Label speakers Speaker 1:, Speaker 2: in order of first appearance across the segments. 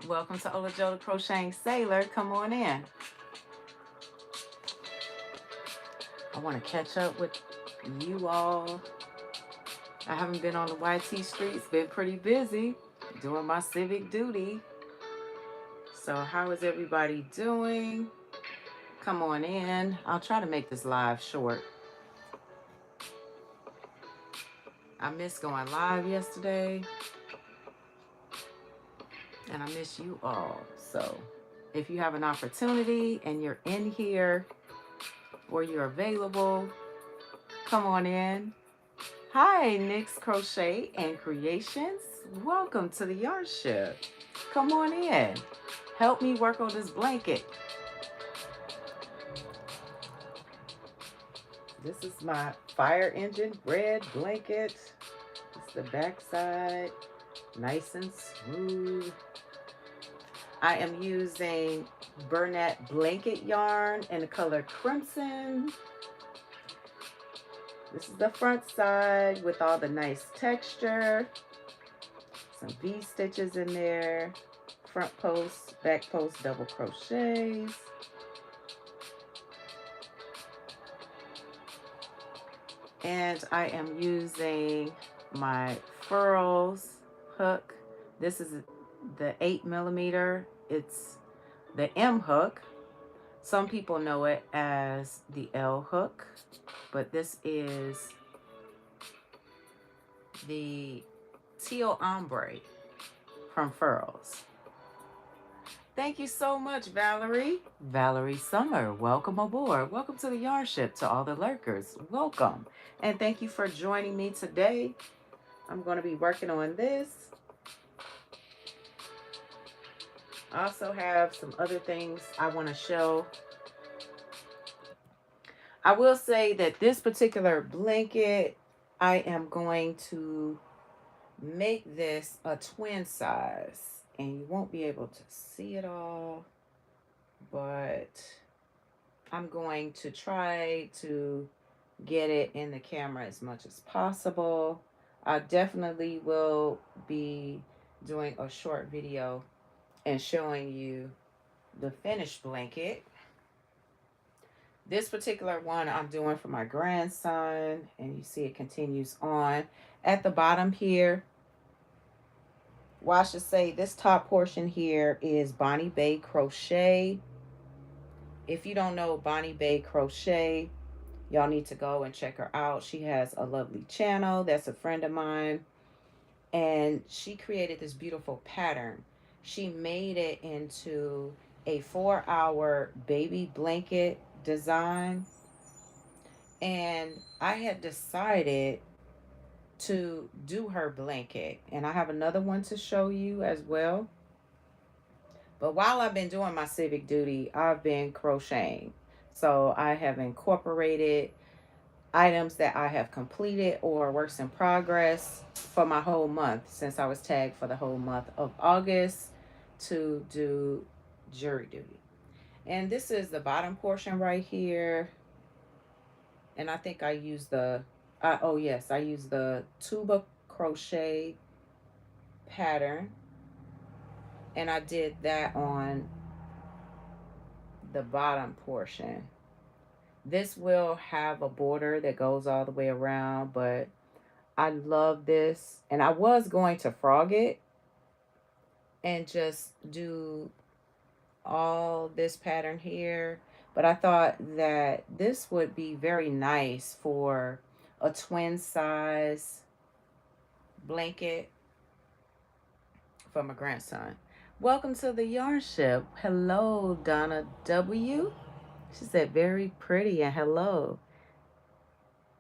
Speaker 1: Welcome to Ola Joe the Crocheting Sailor. Come on in. I want to catch up with you all. I haven't been on the YT streets, been pretty busy doing my civic duty. So how is everybody doing? Come on in. I'll try to make this live short. I missed going live yesterday. And I miss you all. So if you have an opportunity and you're in here or you're available, come on in. Hi, Nick's Crochet and Creations. Welcome to the yarn ship. Come on in. Help me work on this blanket. This is my fire engine red blanket. It's the back side, nice and smooth. I am using Bernat blanket yarn in the color Crimson. This is the front side with all the nice texture. Some V stitches in there. Front post, back post, double crochets. And I am using my FURLS hook. This is the 8mm. It's the M hook. Some people know it as the L hook, but this is the teal ombre from FURLS. Thank you so much, Valerie. Valerie Summer, welcome aboard. Welcome to the yarn ship. To all the lurkers, welcome. And thank you for joining me today. I'm going to be working on this. I also have some other things I want to show. I will say that this particular blanket, I am going to make this a twin size. And you won't be able to see it all, but I'm going to try to get it in the camera as much as possible. I definitely will be doing a short video and showing you the finished blanket. This particular one I'm doing for my grandson, and you see it continues on. At the bottom here, well, I should say this top portion here is Bonnie Bay Crochet. If you don't know Bonnie Bay Crochet, y'all need to go and check her out. She has a lovely channel. That's a friend of mine. And she created this beautiful pattern. She made it into a 4-hour baby blanket design. And I had decided to do her blanket, and I have another one to show you as well. But while I've been doing my civic duty, I've been crocheting. So I have incorporated items that I have completed or works in progress for my whole month, since I was tagged for the whole month of August to do jury duty. And this is the bottom portion right here. And I think I used the oh yes, I used the tuba crochet pattern, and I did that on the bottom portion. This will have a border that goes all the way around, but I love this, and I was going to frog it and just do all this pattern here, but I thought that this would be very nice for a twin size blanket for my grandson. Welcome to the yarn ship. Hello, Donna W. She said very pretty, and hello.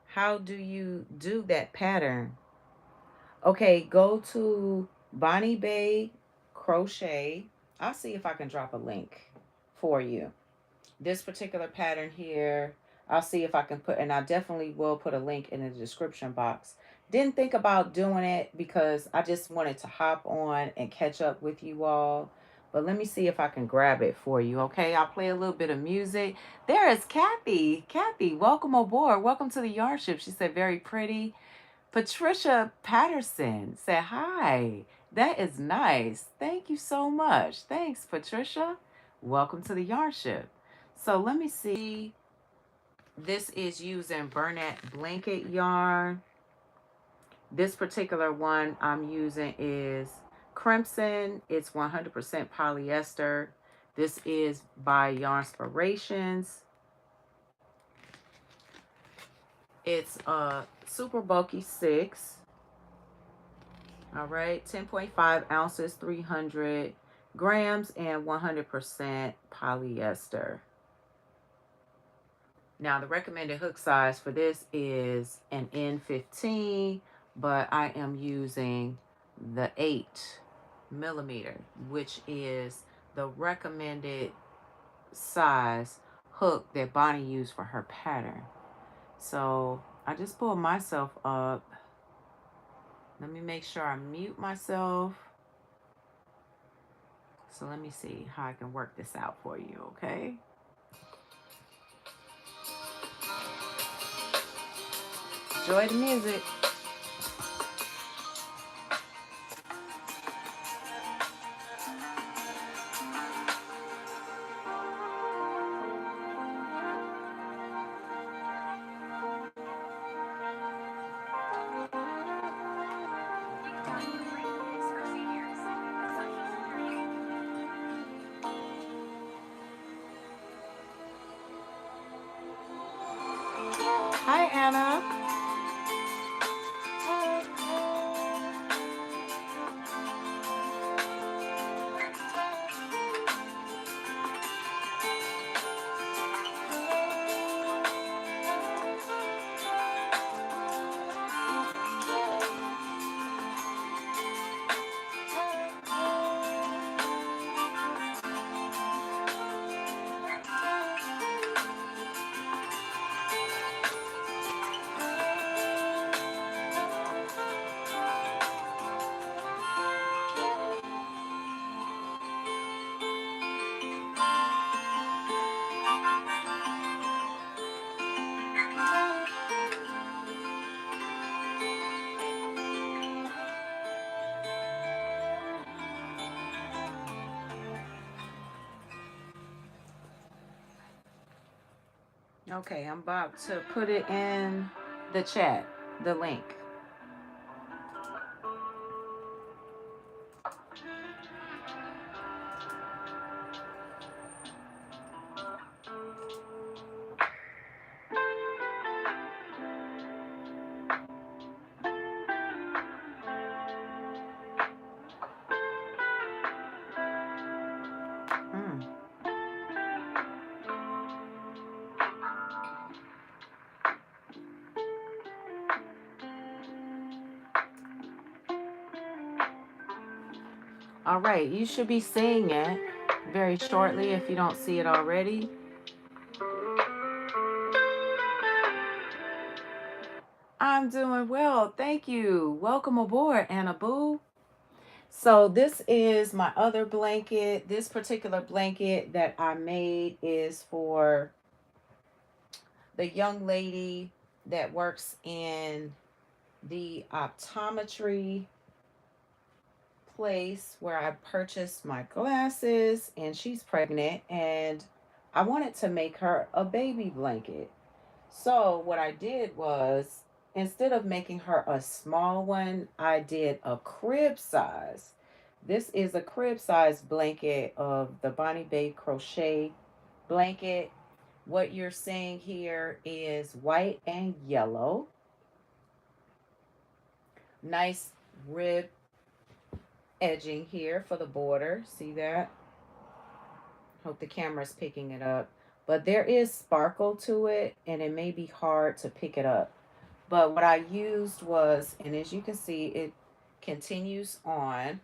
Speaker 1: How do you do that pattern? Okay, go to Bonnie Bay Crochet. I'll see if I can drop a link for you. This particular pattern here, I'll see if I can put, and I definitely will put a link in the description box. Didn't think about doing it because I just wanted to hop on and catch up with you all. But let me see if I can grab it for you, okay? I'll play a little bit of music. There is Kathy. Kathy, welcome aboard. Welcome to the yarn ship. She said, very pretty. Patricia Patterson said, hi. That is nice. Thank you so much. Thanks, Patricia. Welcome to the yarn ship. So let me see. This is using Burnett blanket yarn. This particular one I'm using is Crimson. It's 100% polyester. This is by Yarnspirations. It's a super bulky 6. All right, 10.5 ounces, 300 grams, and 100% polyester. Now, the recommended hook size for this is an N15, but I am using the 8mm, which is the recommended size hook that Bonnie used for her pattern. So I just pulled myself up. Let me make sure I mute myself. So let me see how I can work this out for you, okay? Enjoy the music. Hi, Anna. Okay, I'm about to put it in the chat, the link. All right, you should be seeing it very shortly if you don't see it already. I'm doing well, thank you. Welcome aboard, Anna Boo. So this is my other blanket. This particular blanket that I made is for the young lady that works in the optometry place where I purchased my glasses, and she's pregnant, and I wanted to make her a baby blanket. So what I did was, instead of making her a small one, I did a crib size. This is a crib size blanket of the Bonnie Babe Crochet blanket. What you're seeing here is white and yellow. Nice rib edging here for the border. See that? Hope the camera's picking it up. But there is sparkle to it, and it may be hard to pick it up. But what I used was, and as you can see, it continues on,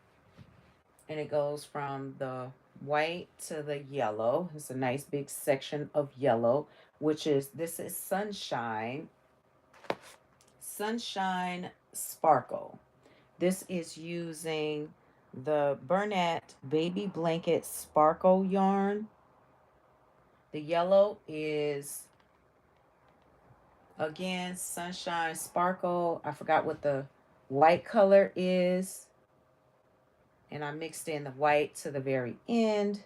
Speaker 1: and it goes from the white to the yellow. It's a nice big section of yellow, which is, this is Sunshine Sparkle. This is using the Burnett Baby Blanket Sparkle yarn. The yellow is, again, Sunshine Sparkle. I forgot what the white color is. And I mixed in the white to the very end.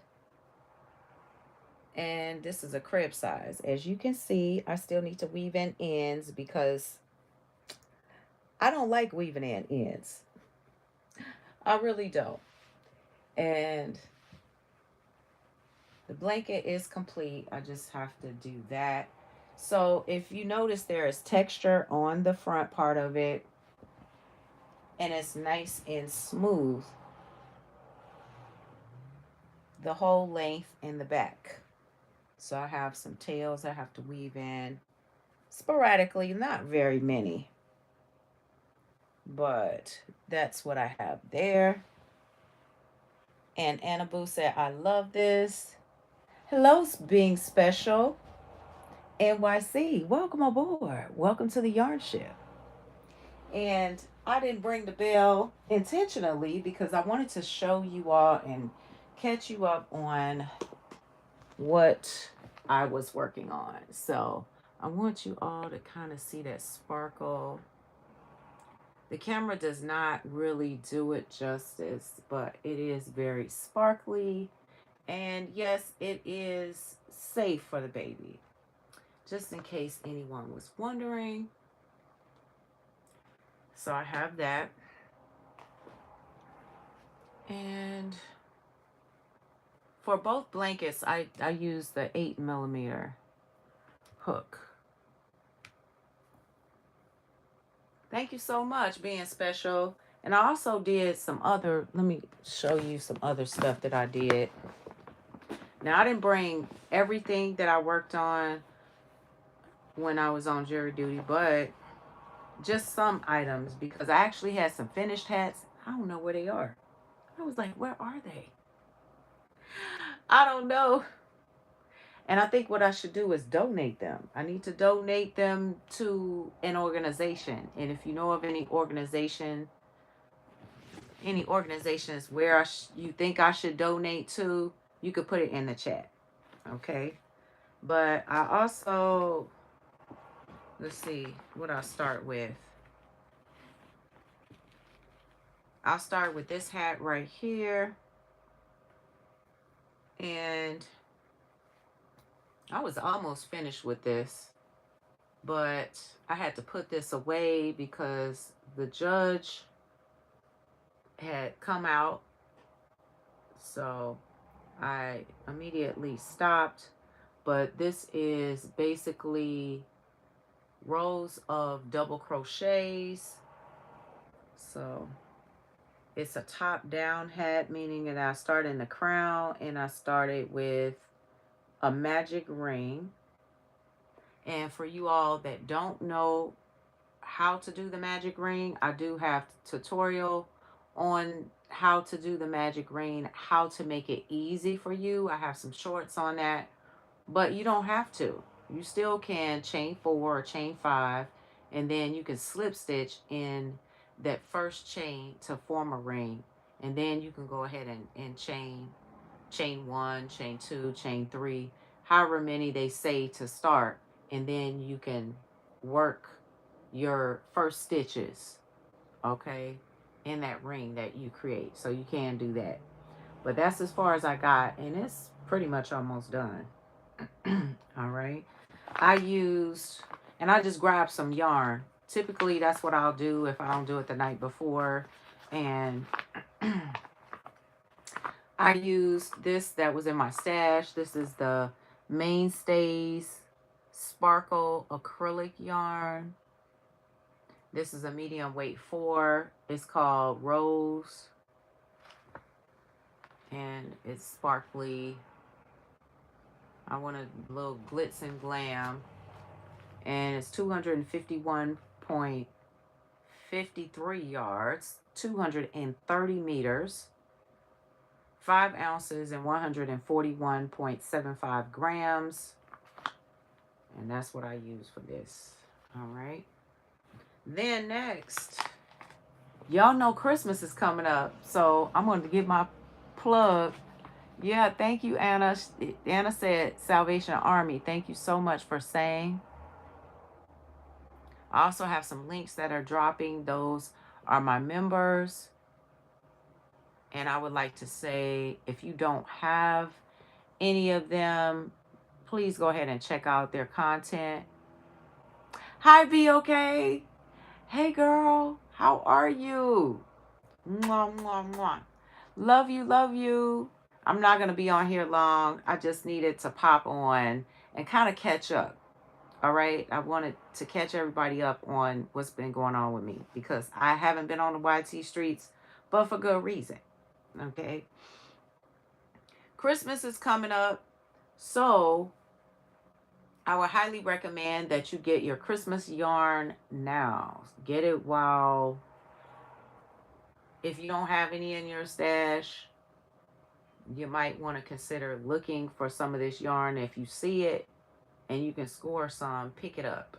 Speaker 1: And this is a crib size. As you can see, I still need to weave in ends because I don't like weaving in ends. I really don't. And the blanket is complete. I just have to do that. So if you notice, there is texture on the front part of it, and it's nice and smooth the whole length and the back. So I have some tails I have to weave in sporadically, not very many, but that's what I have there. And Annaboo said, I love this. Hello, being special. NYC, welcome aboard. Welcome to the yarn ship. And I didn't bring the bell intentionally because I wanted to show you all and catch you up on what I was working on. So I want you all to kind of see that sparkle. The camera does not really do it justice, but it is very sparkly. And yes, it is safe for the baby. Just in case anyone was wondering. So I have that. And for both blankets, I use the 8mm hook. Thank you so much, being special. And I also did some other, let me show you some other stuff that I did. Now, I didn't bring everything that I worked on when I was on jury duty, but just some items, because I actually had some finished hats. I don't know where they are. I was like, where are they? I don't know. And I think what I should do is donate them. I need to donate them to an organization. And if you know of any organizations where you think I should donate to, you could put it in the chat. Okay. But I also, let's see what I'll start with. I'll start with this hat right here. And I was almost finished with this, but I had to put this away because the judge had come out. So I immediately stopped. But this is basically rows of double crochets. So it's a top down hat, meaning that I started in the crown and I started with a magic ring. And for you all that don't know how to do the magic ring, I do have a tutorial on how to do the magic ring, how to make it easy for you. I have some shorts on that, but you don't have to. You still can chain 4 or chain 5, and then you can slip stitch in that first chain to form a ring, and then you can go ahead and chain 1, chain 2, chain 3, however many they say to start, and then you can work your first stitches, okay, in that ring that you create. So you can do that. But that's as far as I got, and it's pretty much almost done. All right. I used, and I just grabbed some yarn. Typically, that's what I'll do if I don't do it the night before. And I used this that was in my stash. This is the Mainstays Sparkle Acrylic Yarn. This is a medium weight 4. It's called Rose. And it's sparkly. I want a little glitz and glam. And it's 251.53 yards, 230 meters, 5 ounces, and 141.75 grams. And that's what I use for this. All right. Then next, y'all know Christmas is coming up. So I'm going to give my plug. Yeah, thank you, Anna. Anna said Salvation Army. Thank you so much for saying. I also have some links that are dropping. Those are my members. And I would like to say, if you don't have any of them, please go ahead and check out their content. Hi, BOK. Hey, girl. How are you? Mwah, mwah, mwah. Love you, love you. I'm not going to be on here long. I just needed to pop on and kind of catch up. All right. I wanted to catch everybody up on what's been going on with me because I haven't been on the YT streets, but for good reason. Okay. Christmas is coming up. So I would highly recommend that you get your Christmas yarn now. Get it while, if you don't have any in your stash, you might want to consider looking for some of this yarn. If you see it and you can score some, pick it up.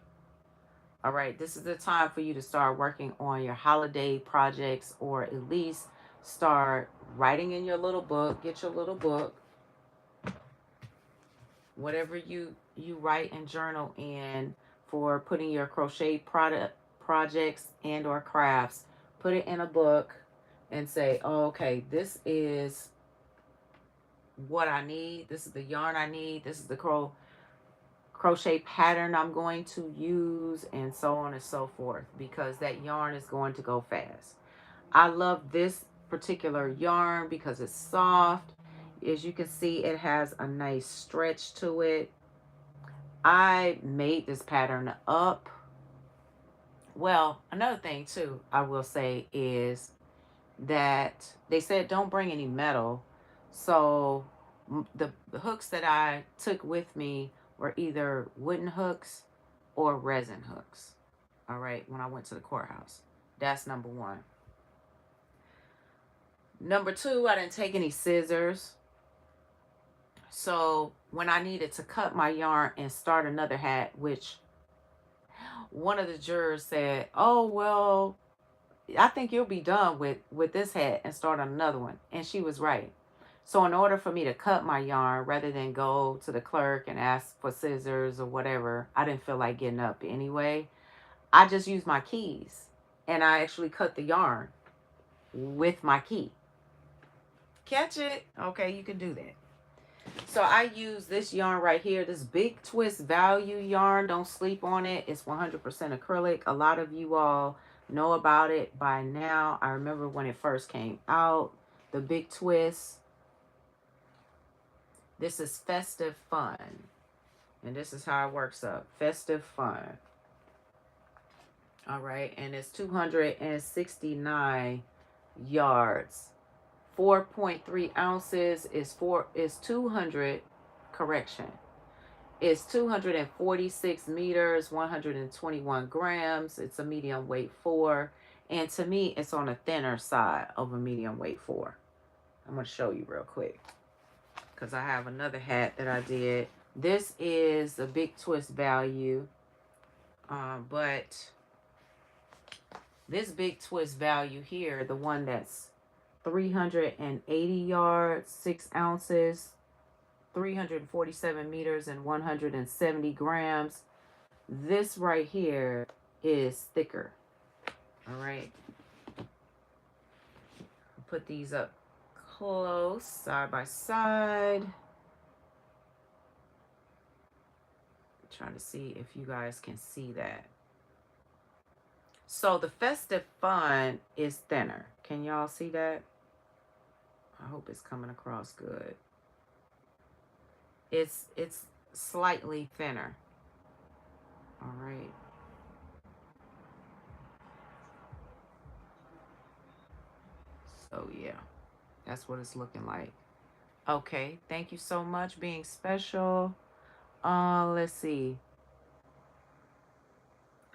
Speaker 1: All right, this is the time for you to start working on your holiday projects, or at least start writing in your little book. Get your little book. Whatever you write and journal in for putting your crochet projects and or crafts, put it in a book and say, oh, okay, this is what I need. This is the yarn I need. This is the crochet pattern I'm going to use, and so on and so forth, because that yarn is going to go fast. I love this particular yarn because it's soft. As you can see, it has a nice stretch to it. I made this pattern up. Well, another thing too, I will say, is that they said don't bring any metal. So the hooks that I took with me were either wooden hooks or resin hooks. All right, when I went to the courthouse. That's number one. Number two, I didn't take any scissors. So when I needed to cut my yarn and start another hat, which one of the jurors said, oh, well, I think you'll be done with this hat and start on another one. And she was right. So in order for me to cut my yarn, rather than go to the clerk and ask for scissors or whatever, I didn't feel like getting up anyway. I just used my keys, and I actually cut the yarn with my key. Catch it? Okay, you can do that. So I use this yarn right here, this Big Twist Value yarn. Don't sleep on it. It's 100% acrylic. A lot of you all know about it by now. I remember when it first came out, the Big Twist. This is Festive Fun. And this is how it works up. Festive Fun. All right. And it's 269 yards. 4.3 ounces is 200, correction. It's 246 meters, 121 grams. It's a medium weight 4. And to me, it's on the thinner side of a medium weight 4. I'm going to show you real quick, because I have another hat that I did. This is a Big Twist Value, but this Big Twist Value here, the one that's 380 yards, 6 ounces, 347 meters, and 170 grams. This right here is thicker. All right. Put these up close, side by side. Trying to see if you guys can see that. So the Festive Fun is thinner. Can y'all see that? I hope it's coming across good. It's slightly thinner. All right. So yeah, that's what it's looking like. Okay, thank you so much, being special. Let's see.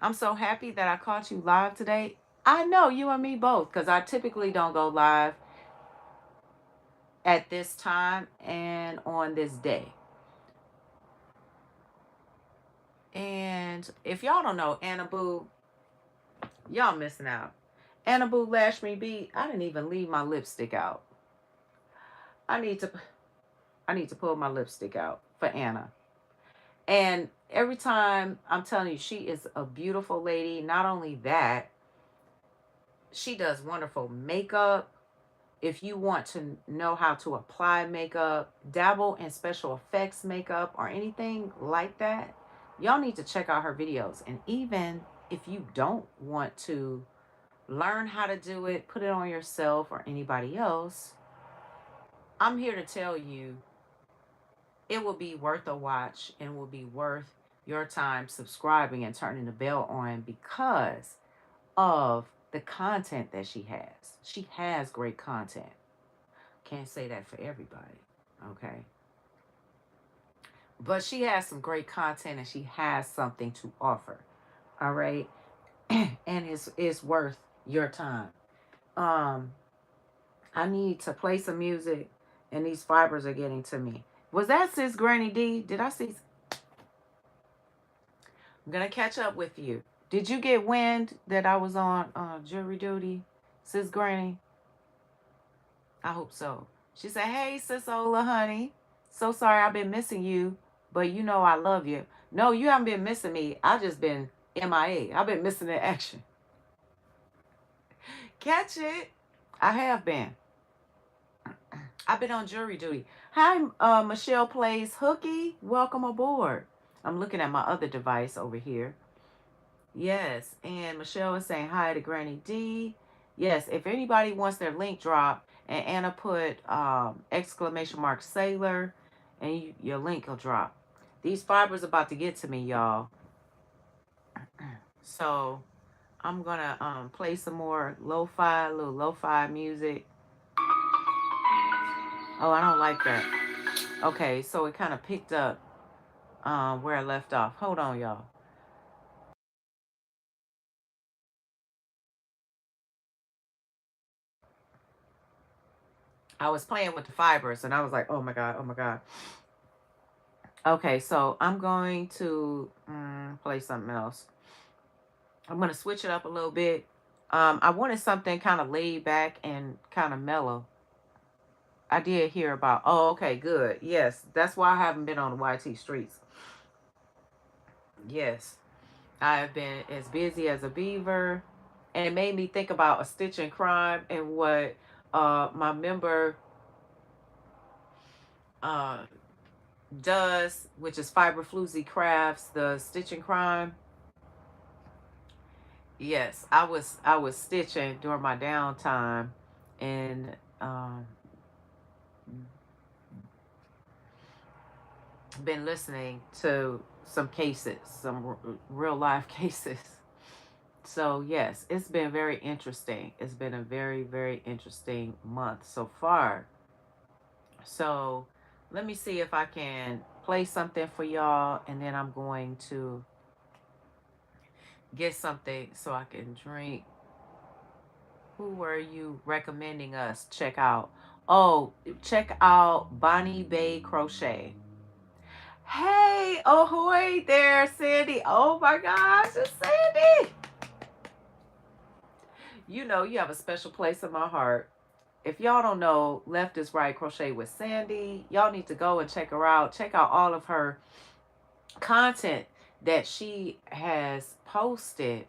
Speaker 1: I'm so happy that I caught you live today. I know, you and me both, because I typically don't go live at this time and on this day. And if y'all don't know Anna Boo, y'all missing out. Anna Boo Lash Me Beat, I didn't even leave my lipstick out. I need to pull my lipstick out for Anna. And every time, I'm telling you, she is a beautiful lady. Not only that, she does wonderful makeup. if you want to know how to apply makeup, dabble in special effects makeup, or anything like that, y'all need to check out her videos. And even if you don't want to learn how to do it, put it on yourself or anybody else, I'm here to tell you it will be worth a watch and will be worth your time subscribing and turning the bell on because of the content that she has. She has great content. Can't say that for everybody, okay? But she has some great content and she has something to offer, all right? And it's worth your time. Um, I need to play some music and these fibers are getting to me. Was that Sis Granny D? Did I see? I'm gonna catch up with you. Did you get wind that I was on jury duty, Sis Granny? I hope so. She said, "Hey, Sis Ola, honey. So sorry I've been missing you, but you know I love you." No, you haven't been missing me. I just been MIA. I've been missing in action. Catch it. I have been. I've been on jury duty. Hi, Michelle Plays Hooky. Welcome aboard. I'm looking at my other device over here. Yes, and Michelle is saying hi to Granny D. Yes, if anybody wants their link drop, and Anna put exclamation mark sailor, and your link will drop. These fibers about to get to me, y'all. So I'm gonna play some more lo-fi, little lo-fi music. Oh, I don't like that. Okay, so it kind of picked up where I left off. Hold on, y'all. I was playing with the fibers and I was like, oh my God, oh my God. Okay, so I'm going to play something else. I'm going to switch it up a little bit. I wanted something kind of laid back and kind of mellow. I did hear about, oh, okay, good. Yes, that's why I haven't been on the YT streets. Yes, I have been as busy as a beaver. And it made me think about A Stitch in Crime and what my member uh, does, which is Fiber Floozy Crafts, the Stitch in Crime. Yes, I was stitching during my downtime, and been listening to some cases, some real life cases. So yes, it's been very interesting. It's been a very, very interesting month so far. So let me see if I can play something for y'all, and then I'm going to get something so I can drink. Who were you recommending us check out? Oh, check out Bonnie Bay Crochet. Hey, ahoy there, Sandy. Oh my gosh, it's Sandy. You know, you have a special place in my heart. If y'all don't know Left is Right Crochet with Sandy, y'all need to go and check her out. Check out all of her content that she has posted.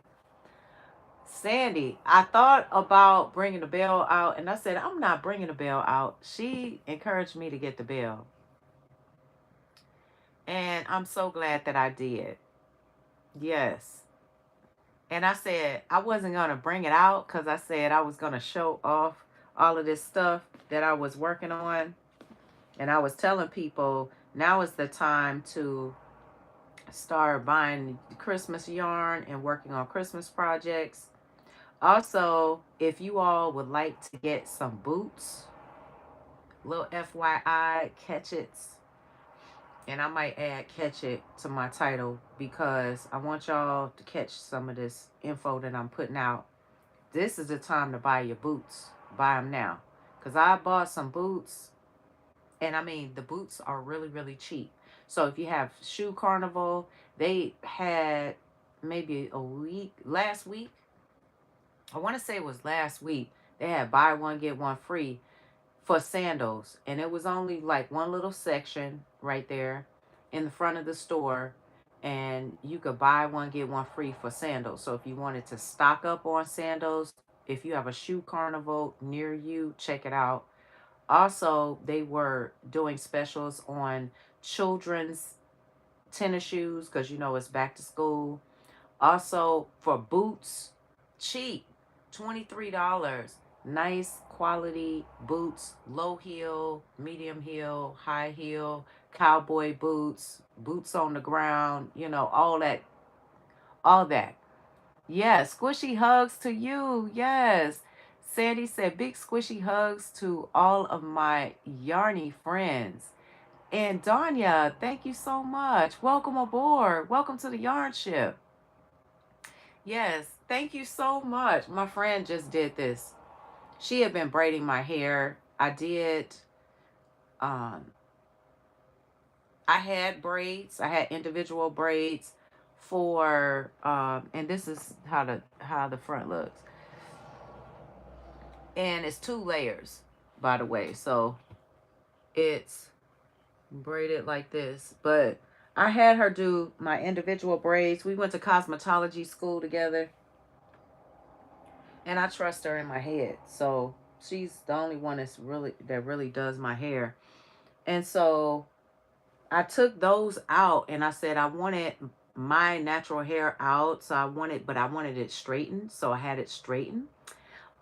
Speaker 1: Sandy, I thought about bringing the bell out, and I said, I'm not bringing the bell out. She encouraged me to get the bell. And I'm so glad that I did. Yes. And I said I wasn't going to bring it out because I said I was going to show off all of this stuff that I was working on. And I was telling people now is the time to start buying Christmas yarn and working on Christmas projects. Also, if you all would like to get some boots, little FYI, catch it. And I might add catch it to my title because I want y'all to catch some of this info that I'm putting out. This is the time to buy your boots. Buy them now. Because I bought some boots. And I mean, the boots are really, really cheap. So if you have Shoe Carnival, they had maybe a week, last week. I want to say it was last week. They had buy one, get one free for sandals. And it was only like one little section right there in the front of the store. And you could buy one, get one free for sandals. So if you wanted to stock up on sandals, If you have a shoe carnival near you, check it out. Also, they were doing specials on children's tennis shoes because you know it's back to school. Also, for boots, cheap, $23. Nice quality boots, low heel, medium heel, high heel, cowboy boots, boots on the ground, you know, all that, all that. Yes, squishy hugs to you. Yes. Sandy said, big squishy hugs to all of my Yarny friends. And Danya, thank you so much. Welcome aboard. Welcome to the yarn ship. Yes, thank you so much. My friend just did this. She had been braiding my hair. Um I had braids. I had individual braids for and this is how the front looks. And it's 2 layers, by the way. So it's braided like this. But I had her do my individual braids. We went to cosmetology school together. And I trust her in my head. So she's the only one that really does my hair. And so I took those out and I said I wanted my natural hair out. So but I wanted it straightened. So I had it straightened.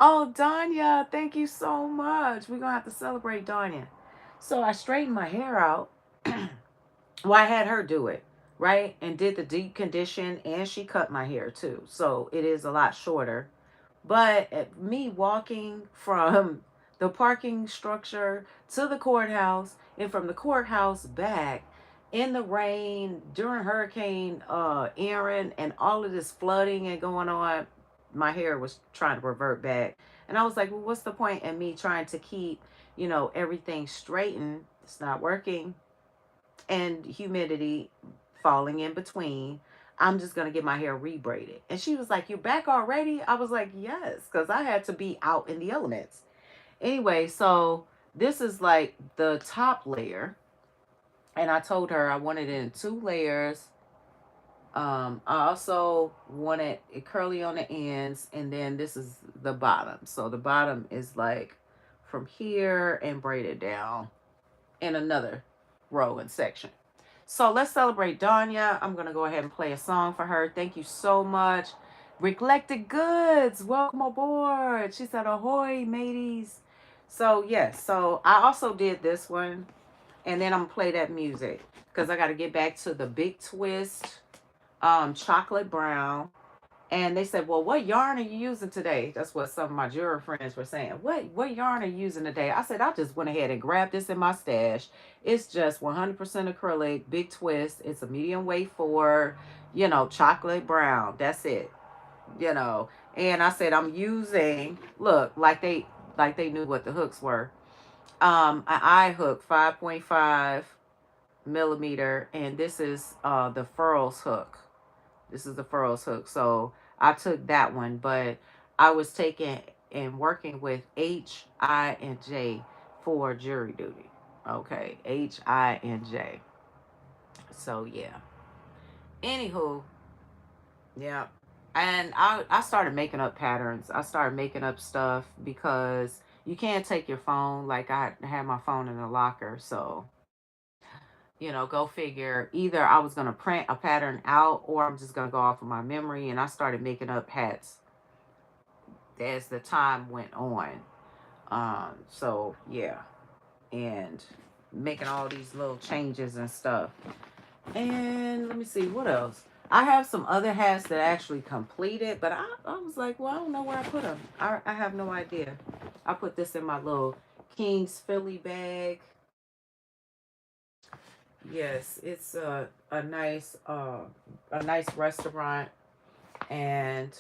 Speaker 1: Oh, Danya, thank you so much. We're gonna have to celebrate Danya. So I straightened my hair out. Well, I had her do it, right? And did the deep condition, and she cut my hair too. So it is a lot shorter. But me walking from the parking structure to the courthouse and from the courthouse back in the rain during Hurricane Aaron and all of this flooding and going on, my hair was trying to revert back. And I was like, well, what's the point in me trying to keep, you know, everything straightened? It's not working. And humidity falling in between. I'm just going to get my hair rebraided. And she was like, you're back already? I was like, yes, because I had to be out in the elements. Anyway, so this is like the top layer. And I told her I wanted it in 2 layers. I also wanted it curly on the ends. And then this is the bottom. So the bottom is like from here and braided down in another row and section. So let's celebrate Danya. I'm going to go ahead and play a song for her. Thank you so much. Neglected Goods, welcome aboard. She said, ahoy, mateys. So, yes. So, I also did this one. And then I'm going to play that music. Because I got to get back to the Big Twist chocolate brown. And they said, well, what yarn are you using today? That's what some of my jewelry friends were saying. What yarn are you using today? I said, I just went ahead and grabbed this in my stash. It's just 100% acrylic, big twist. It's a medium weight for, you know, chocolate brown. That's it. You know. And I said, I'm using, look, like they knew what the hooks were. An eye hook, 5.5 millimeter. And this is the FURLS hook. This is the FURLS hook. So I took that one, but I was taking and working with H, I, and J for jury duty. Okay, H, I, and J. So yeah. Anywho, yeah. And I started making up patterns. I started making up stuff because you can't take your phone. Like I had my phone in the locker, so you know, go figure. Either I was gonna print a pattern out, or I'm just gonna go off of my memory. And I started making up hats as the time went on. So yeah, and making all these little changes and stuff. And let me see what else. I have some other hats that actually completed, but I was like, well, I don't know where I put them. I have no idea. I put this in my little King's Philly bag. Yes, it's a nice restaurant, and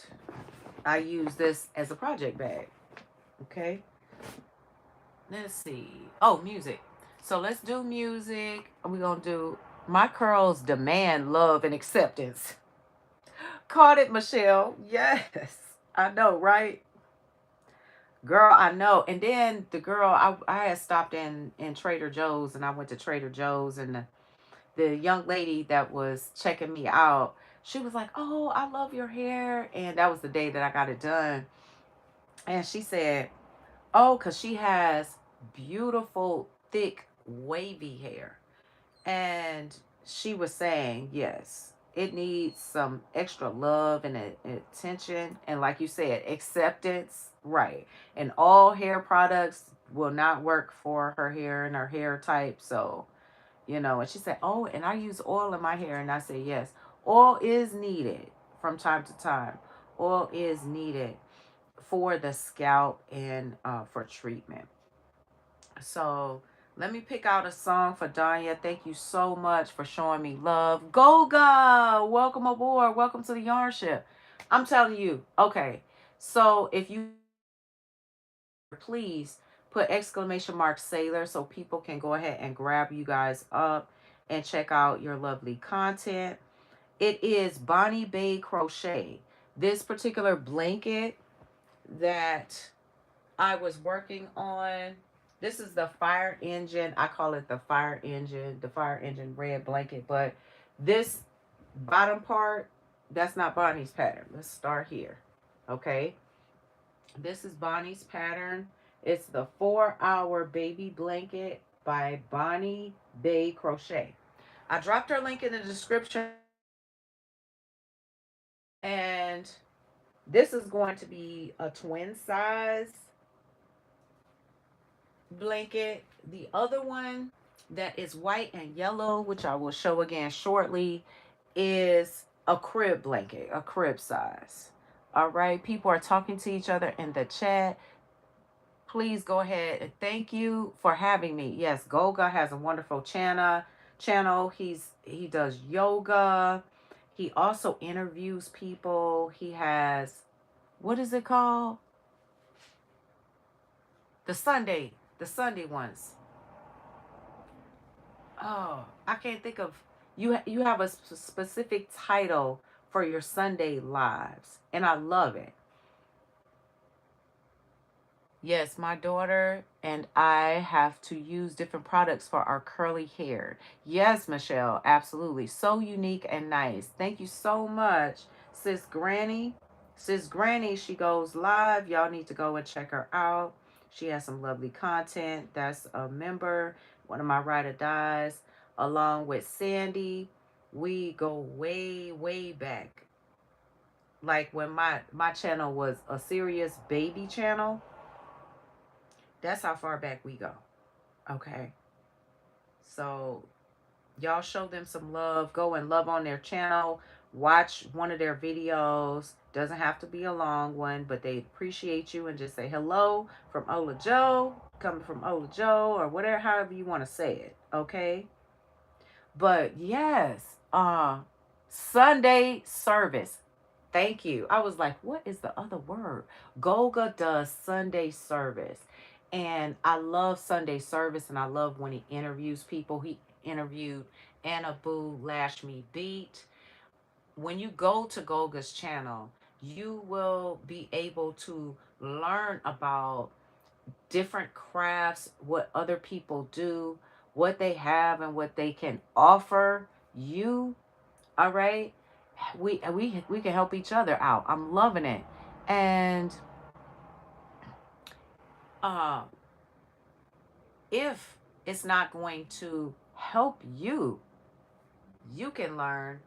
Speaker 1: I use this as a project bag. Okay. Let's see. Oh, music. So let's do music. We're gonna do My Curls Demand Love and Acceptance. Caught it, Michelle. Yes. I know, right? Girl, I know. And then the girl, I had stopped in Trader Joe's, and I went to Trader Joe's, and the young lady that was checking me out, she was like, oh, I love your hair. And that was the day that I got it done. And she said, oh, because she has beautiful, thick, wavy hair. And she was saying, yes, it needs some extra love and attention. And like you said, acceptance. Right. And all hair products will not work for her hair and her hair type. So, you know, and she said, oh, and I use oil in my hair. And I said, yes, oil is needed from time to time. Oil is needed for the scalp and for treatment. So let me pick out a song for Danya. Thank you so much for showing me love. Goga, welcome aboard. Welcome to the Yarn Ship. I'm telling you, okay. So if you please put exclamation mark sailor so people can go ahead and grab you guys up and check out your lovely content. It is Bonnie Bay Crochet. This particular blanket that I was working on. This is the fire engine. I call it the fire engine red blanket. But this bottom part, that's not Bonnie's pattern. Let's start here. Okay. This is Bonnie's pattern. It's the 4-hour baby blanket by Bonnie Bay Crochet. I dropped her link in the description. And this is going to be a twin size blanket. The other one that is white and yellow, which I will show again shortly, is a crib blanket, a crib size. All right, people are talking to each other in the chat. Please go ahead and thank you for having me. Yes, Goga has a wonderful channel. He does yoga. He also interviews people. He has, what is it called? The Sunday ones. Oh, I can't think of, you have a specific title for your Sunday lives, and I love it. Yes, my daughter and I have to use different products for our curly hair. Yes, Michelle, absolutely. So unique and nice. Thank you so much, Sis Granny. Sis Granny, she goes live. Y'all need to go and check her out. She has some lovely content. That's a member, one of my ride or dies, along with Sandy. We go way, way back. Like when my channel was a serious baby channel. That's how far back we go. Okay. So y'all show them some love. Go and love on their channel. Watch one of their videos. Doesn't have to be a long one, but they appreciate you, and just say hello from Ola Joe, coming from Ola Joe, or whatever, however you want to say it. Okay. But yes, Sunday service. Thank you. I was like, what is the other word? Golga does Sunday service. And I love Sunday service, and I love when he interviews people. He interviewed Anna Boo Lash Me Beat. When you go to Golga's channel, you will be able to learn about different crafts, what other people do, what they have, and what they can offer you. All right, we can help each other out. I'm loving it. And uh, if it's not going to help you, you can learn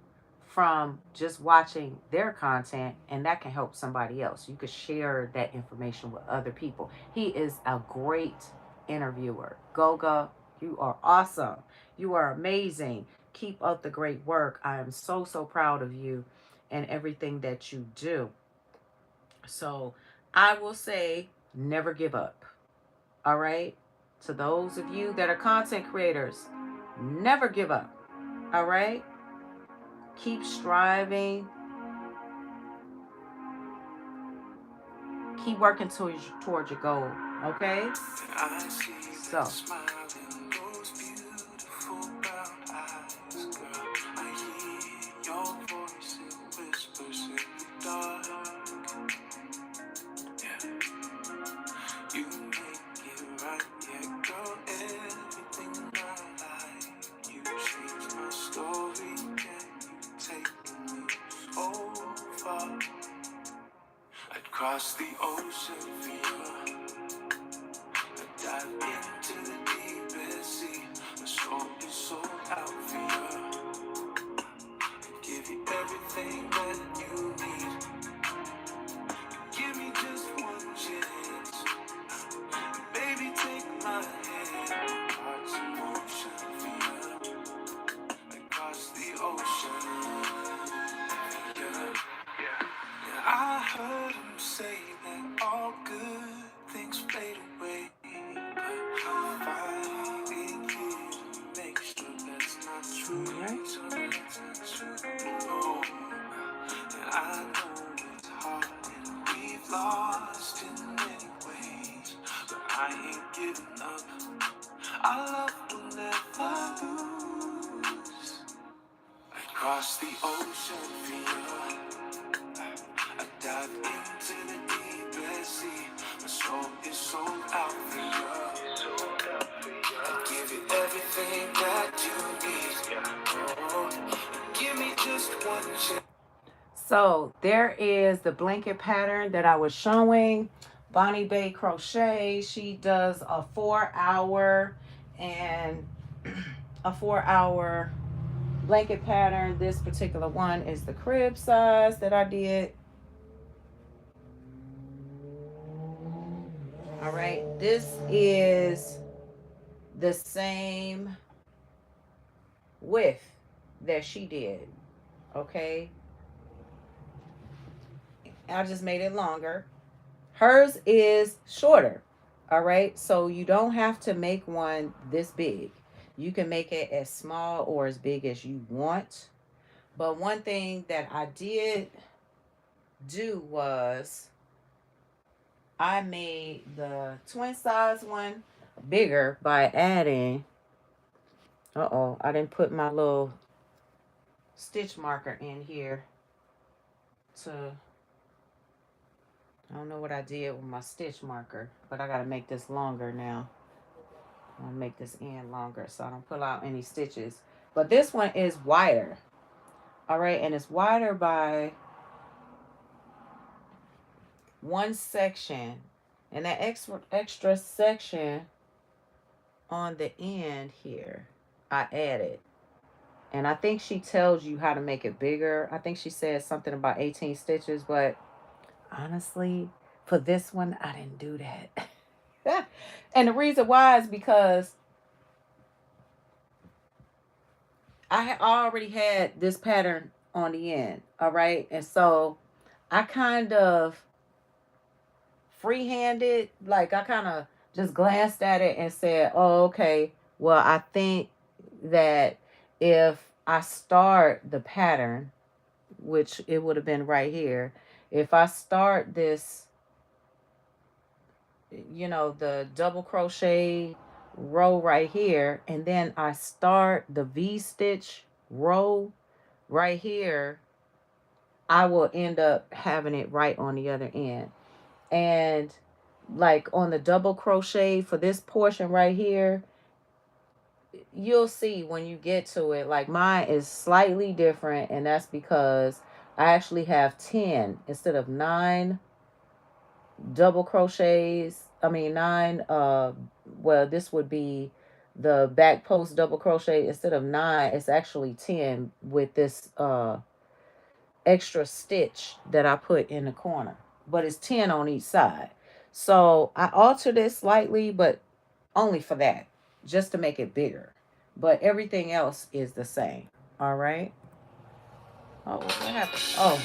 Speaker 1: from just watching their content, and that can help somebody else. You could share that information with other people. He is a great interviewer. Goga, you are awesome. You are amazing. Keep up the great work. I am so, so proud of you and everything that you do. So I will say, never give up. All right? To those of you that are content creators, never give up. All right? Keep striving. Keep working towards your goal. Okay? So.
Speaker 2: Across the ocean for you, I dive into the deepest sea. My soul is sold out for you. Give you everything that you need. Give me just one chance. Baby, take my hand. Heart's in motion for you. Across the ocean. Yeah. Yeah, I heard him say that all good things fade away. But I'm fighting here to make sure that's not true.
Speaker 1: Right.
Speaker 2: So that's not true. No. And I know it's hard and we've lost in many ways. But I ain't giving up. Our love will never lose. Across the ocean for you, I dive into the deepest sea. My soul is sold out for you. I give you everything that you need. Oh, give me just one chance.
Speaker 1: So there is the blanket pattern that I was showing. Bonnie Bay Crochet. She does a 4-hour and a 4-hour blanket pattern. This particular one is the crib size that I did. All right, this is the same width that she did. Okay, I just made it longer. Hers is shorter. All right, so you don't have to make one this big. You can make it as small or as big as you want. But one thing that I did do was I made the twin size one bigger by adding, I didn't put my little stitch marker in here to, I don't know what I did with my stitch marker, but I got to make this longer now. I'm gonna make this end longer so I don't pull out any stitches. But this one is wider. All right, and it's wider by one section. And that extra section on the end here, I added. And I think she tells you how to make it bigger. I think she said something about 18 stitches, but honestly, for this one, I didn't do that. And the reason why is because I already had this pattern on the end, all right? And so I kind of free-handed, like I kind of just glanced at it and said, oh, okay, well, I think that if I start the pattern, which it would have been right here, if I start this, you know, the double crochet row right here, and then I start the V-stitch row right here, I will end up having it right on the other end. And like on the double crochet for this portion right here, you'll see when you get to it, like mine is slightly different, and that's because I actually have 10 instead of 9 double crochets. I mean 9 well, this would be the back post double crochet. Instead of 9, it's actually 10 with this extra stitch that I put in the corner, but it's 10 on each side. So I altered it slightly, but only for that, just to make it bigger. But everything else is the same. All right. Oh, what happened? Oh,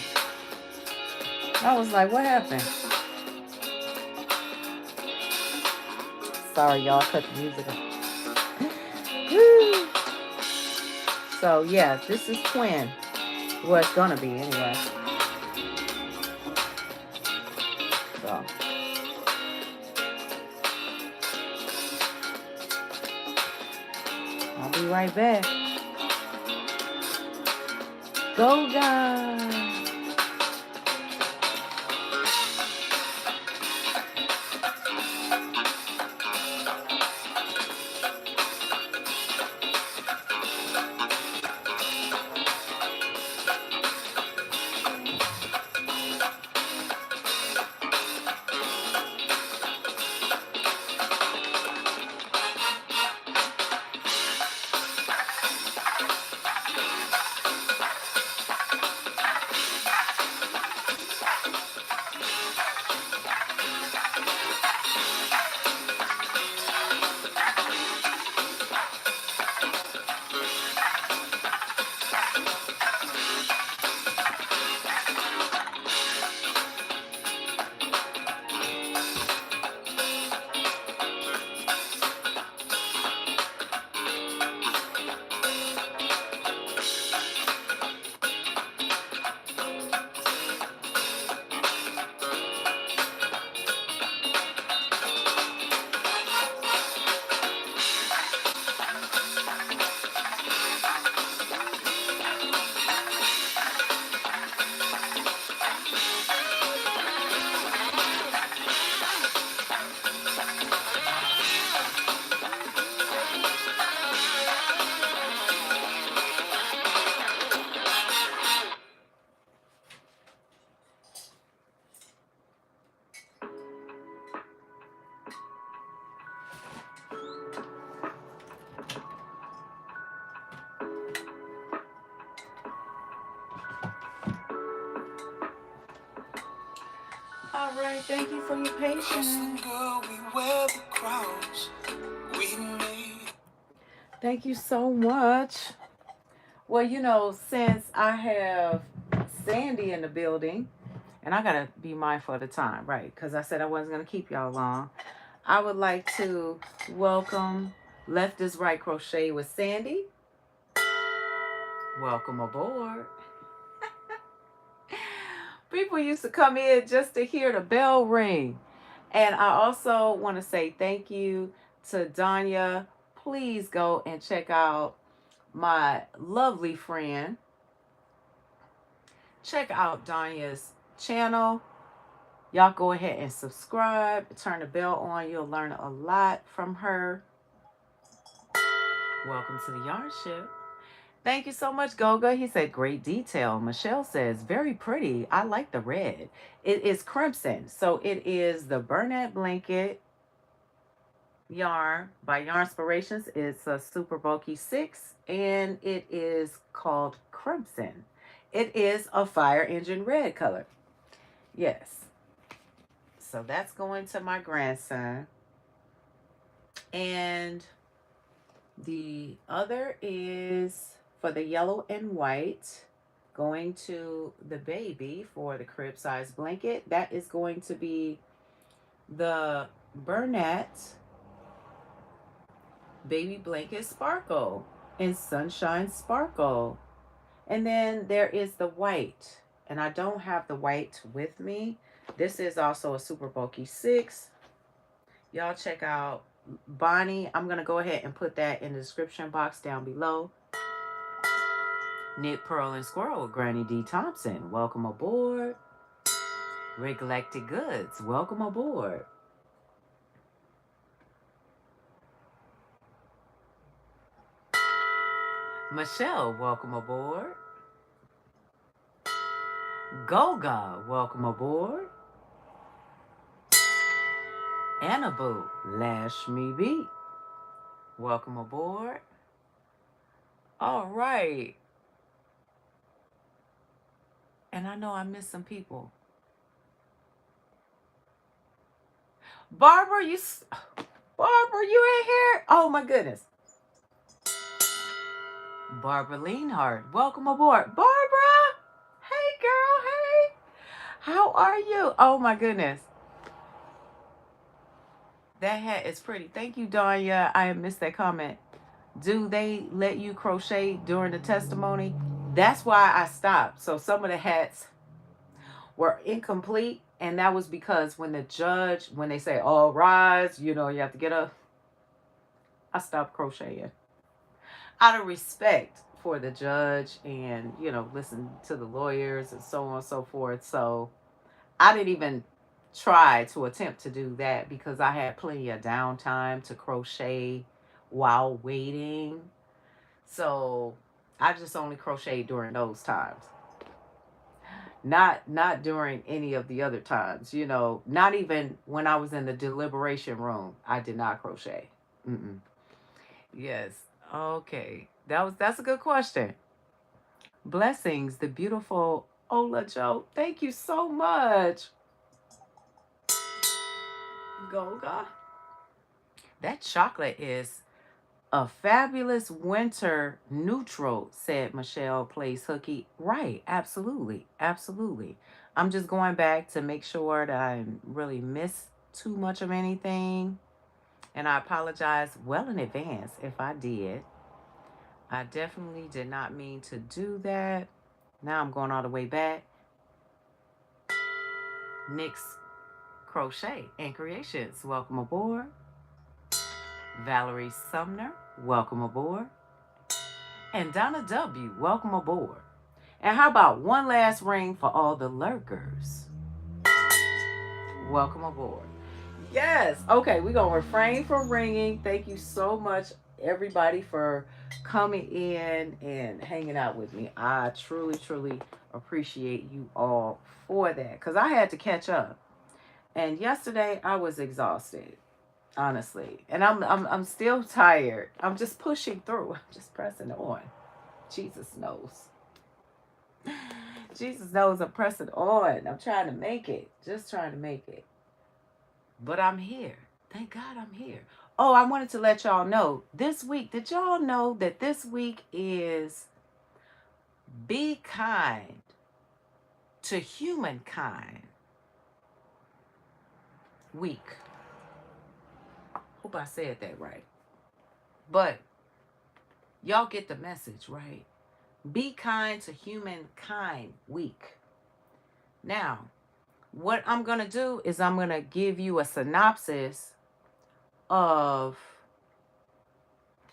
Speaker 1: I was like, what happened? Sorry, y'all, cut the music off. So yeah, this is twin. Well, it's gonna be anyway. So I'll be right back. Go guys. All right, thank you for your patience.
Speaker 2: Girl, we wear the crowns we made.
Speaker 1: Thank you so much. Well, you know, since I have Sandy in the building, and I gotta be mindful of the time, right? Because I said I wasn't gonna keep y'all long. I would like to welcome Left is Right Crochet with Sandy. Welcome aboard. People used to come in just to hear the bell ring. And I also want to say thank you to Danya. Please go and check out my lovely friend. Check out Danya's channel. Y'all go ahead and subscribe. Turn the bell on. You'll learn a lot from her. Welcome to the Yarn Ship. Thank you so much, Goga. He said, great detail. Michelle says, very pretty. I like the red. It is crimson. So it is the Bernat Blanket yarn by Yarnspirations. It's a super bulky 6, and it is called Crimson. It is a fire engine red color. Yes. So that's going to my grandson. And the other is for the yellow and white, going to the baby for the crib size blanket. That is going to be the Bernat Baby Blanket Sparkle in Sunshine Sparkle. And then there is the white, and I don't have the white with me. This is also a super bulky 6. Y'all check out Bonnie. I'm going to go ahead and put that in the description box down below. Knit, Purl, and Squirrel with Granny D. Thompson. Welcome aboard. Recollected Goods. Welcome aboard. Michelle, welcome aboard. Goga, welcome aboard. Annaboo, Lash Me Be, welcome aboard. All right. And I know I missed some people. Barbara, you in here? Oh my goodness. Barbara Lienhard, welcome aboard. Barbara, hey girl, hey. How are you? Oh my goodness. That hat is pretty. Thank you, Darcia. I missed that comment. Do they let you crochet during the testimony? That's why I stopped. So some of the hats were incomplete, and that was because when the judge, when they say, all rise, you know, you have to get up, I stopped crocheting. Out of respect for the judge and, you know, listen to the lawyers and so on and so forth. So I didn't even try to attempt to do that because I had plenty of downtime to crochet while waiting. So I just only crocheted during those times. Not during any of the other times, you know, not even when I was in the deliberation room, I did not crochet. Yes. Okay. That's a good question. Blessings, the beautiful Ola Joe. Thank you so much. Goga. That chocolate is a fabulous winter neutral, said Michelle Plays Hooky. Right, absolutely, absolutely. I'm just going back to make sure that I really miss too much of anything. And I apologize well in advance if I did. I definitely did not mean to do that. Now I'm going all the way back. Nyx Crochet and Creations, welcome aboard. Valerie Sumner, welcome aboard. And Donna W., welcome aboard. And how about one last ring for all the lurkers? Welcome aboard. Yes. Okay, we're going to refrain from ringing. Thank you so much, everybody, for coming in and hanging out with me. I truly, truly appreciate you all for that because I had to catch up. And yesterday I was exhausted, honestly. And I'm still tired. I'm just pushing through. I'm just pressing on. Jesus knows. Jesus knows I'm pressing on. I'm trying to make it. Just trying to make it. But I'm here. Thank God I'm here. Oh, I wanted to let y'all know this week. Did y'all know that this week is Be Kind to Humankind week? Hope I said that right. But y'all get the message, right? Be Kind to Humankind week. Now, what I'm going to do is I'm going to give you a synopsis of.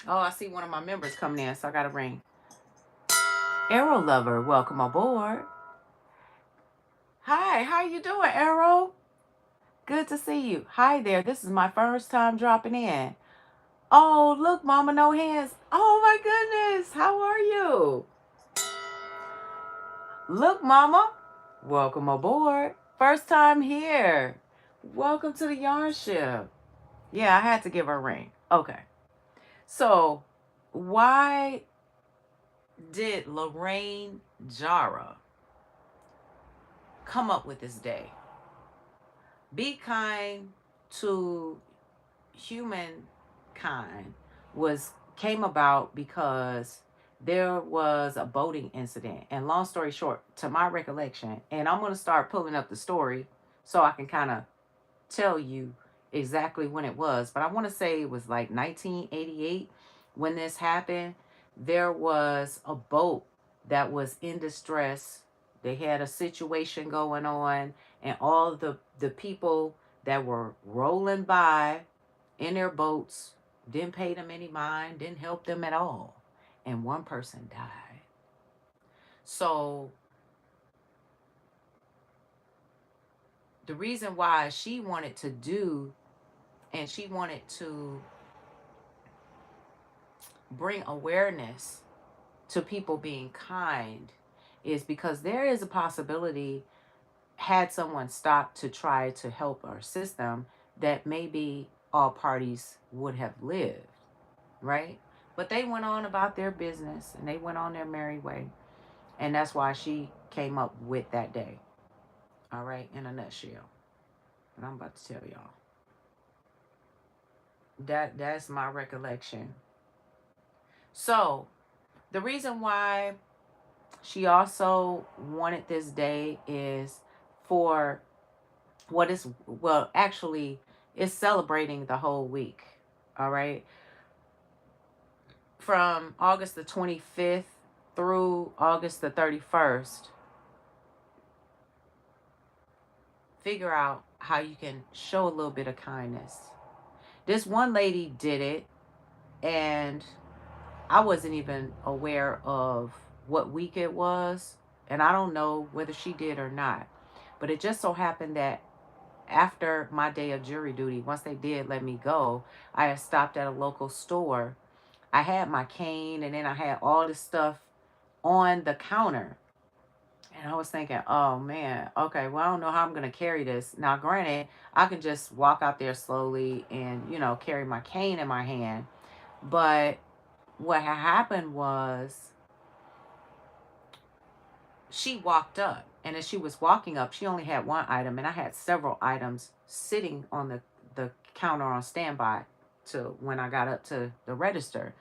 Speaker 1: Oh, I see one of my members coming in, so I got to ring. Arrow Lover, welcome aboard. Hi, how you doing, Arrow? Good to see you. Hi there. This is my first time dropping in. Oh, look, Mama, no hands. Oh my goodness. How are you? Look, Mama. Welcome aboard. First time here. Welcome to the yarn ship. Yeah, I had to give her a ring. Okay. So, why did Lorraine Jara come up with this day? Be kind to humankind came about because there was a boating incident, and long story short, to my recollection, and I'm going to start pulling up the story so I can kind of tell you exactly when it was, but I want to say it was like 1988 when this happened. There was a boat that was in distress. They had a situation going on, and all the people that were rolling by in their boats didn't pay them any mind, didn't help them at all, and one person died. So the reason why she wanted to do, and she wanted to bring awareness to people being kind, is because there is a possibility, had someone stopped to try to help or assist them, that maybe all parties would have lived, right? But they went on about their business and they went on their merry way. And that's why she came up with that day. All right, in a nutshell. And I'm about to tell y'all. That's my recollection. So, the reason why she also wanted this day is for what is, well, actually, it's celebrating the whole week. All right. From August the 25th through August the 31st, figure out how you can show a little bit of kindness. This one lady did it, and I wasn't even aware of what week it was, and I don't know whether she did or not. But it just so happened that after my day of jury duty, once they did let me go, I had stopped at a local store. I had my cane, and then I had all this stuff on the counter. And I was thinking, oh man, okay, well, I don't know how I'm going to carry this. Now, granted, I can just walk out there slowly and, carry my cane in my hand. But what had happened was she walked up. And as she was walking up, she only had one item. And I had several items sitting on the counter on standby to when I got up to the register.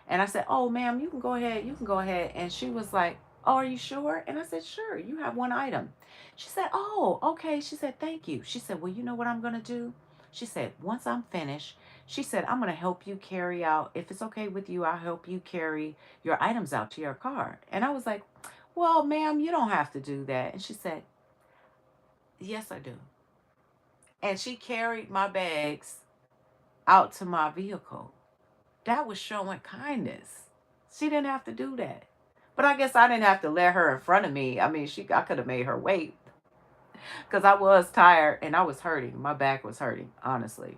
Speaker 1: And I said, oh, ma'am, you can go ahead. You can go ahead. And she was like, oh, are you sure? And I said, sure, you have one item. She said, oh, okay. She said, thank you. She said, well, you know what I'm going to do? She said, once I'm finished, she said, I'm going to help you carry out. If it's okay with you, I'll help you carry your items out to your car. And I was like, well, ma'am, you don't have to do that. And she said, yes, I do. And she carried my bags out to my vehicle. That was showing kindness. She didn't have to do that. But I guess I didn't have to let her in front of me. I mean, I could have made her wait because I was tired and I was hurting. My back was hurting, honestly,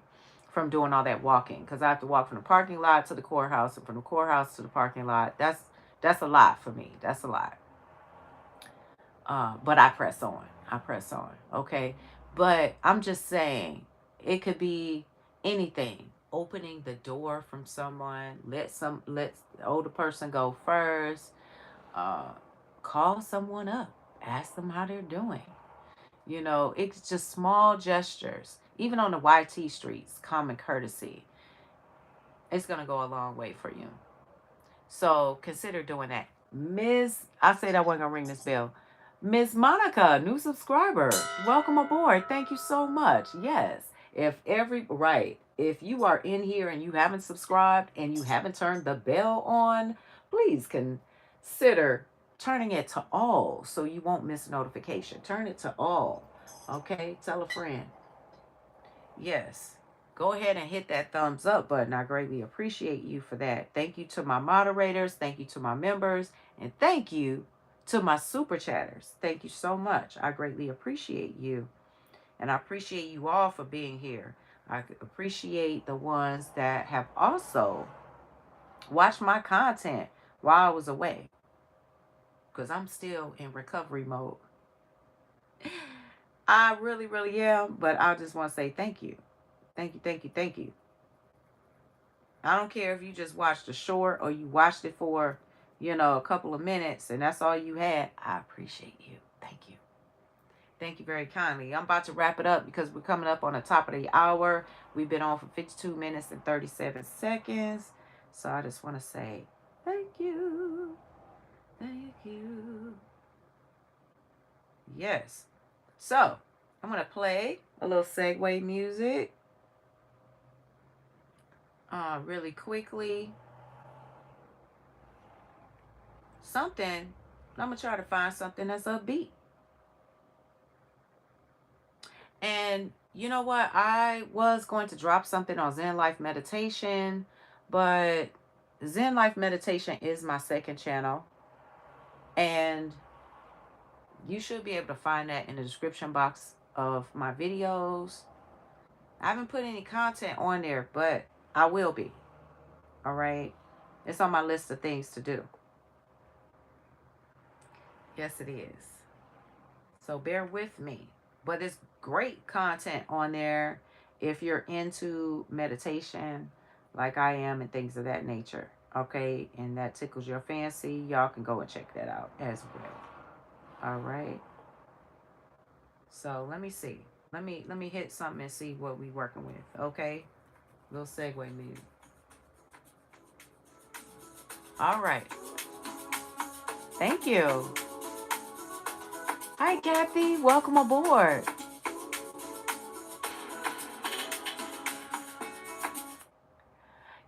Speaker 1: from doing all that walking. Because I have to walk from the parking lot to the courthouse and from the courthouse to the parking lot. That's a lot for me. That's a lot. But I press on. I press on. Okay. But I'm just saying, it could be anything. Opening the door from someone. Let the older person go first. Uh, Call someone up. ask them how they're doing. You know, it's just small gestures. Even on the YT streets, common courtesy. It's going to go a long way for you. So consider doing that. I said I wasn't going to ring this bell. Miss Monica, new subscriber. Welcome aboard. Thank you so much. Yes. If you are in here and you haven't subscribed and you haven't turned the bell on, please consider turning it to all so you won't miss notification. Turn it to all. Okay? Tell a friend. Yes. Go ahead and hit that thumbs up button. I greatly appreciate you for that. Thank you to my moderators. Thank you to my members. And thank you to my super chatters. Thank you so much. I greatly appreciate you. And I appreciate you all for being here. I appreciate the ones that have also watched my content while I was away, because I'm still in recovery mode. I really, really am. But I just want to say thank you. Thank you, thank you, thank you. I don't care if you just watched a short or you watched it for, a couple of minutes and that's all you had. I appreciate you. Thank you. Thank you very kindly. I'm about to wrap it up because we're coming up on the top of the hour. We've been on for 52 minutes and 37 seconds. So I just want to say thank you. Thank you. Yes. So I'm going to play a little segue music. Really quickly. I'm going to try to find something that's upbeat. And you know what? I was going to drop something on Zen Life Meditation, but Zen Life Meditation is my second channel. And you should be able to find that in the description box of my videos. I haven't put any content on there, but I will be. All right? It's on my list of things to do. Yes, it is. So bear with me. But it's great content on there if you're into meditation like I am and things of that nature. Okay? And that tickles your fancy. Y'all can go and check that out as well. All right? So let me see. Let me hit something and see what we working with. Okay? Little segue music. All right. Thank you. Hi, Kathy. Welcome aboard.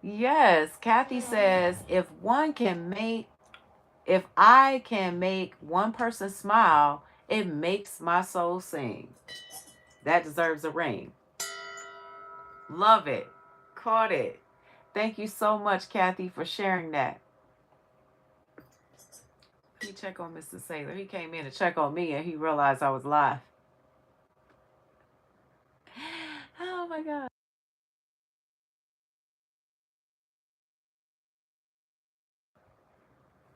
Speaker 1: Yes, Kathy says if I can make one person smile, it makes my soul sing. That deserves a ring. Love it. Caught it. Thank you so much, Kathy, for sharing that. Let me check on Mr. Sailor. He came in to check on me and he realized I was live. Oh my God.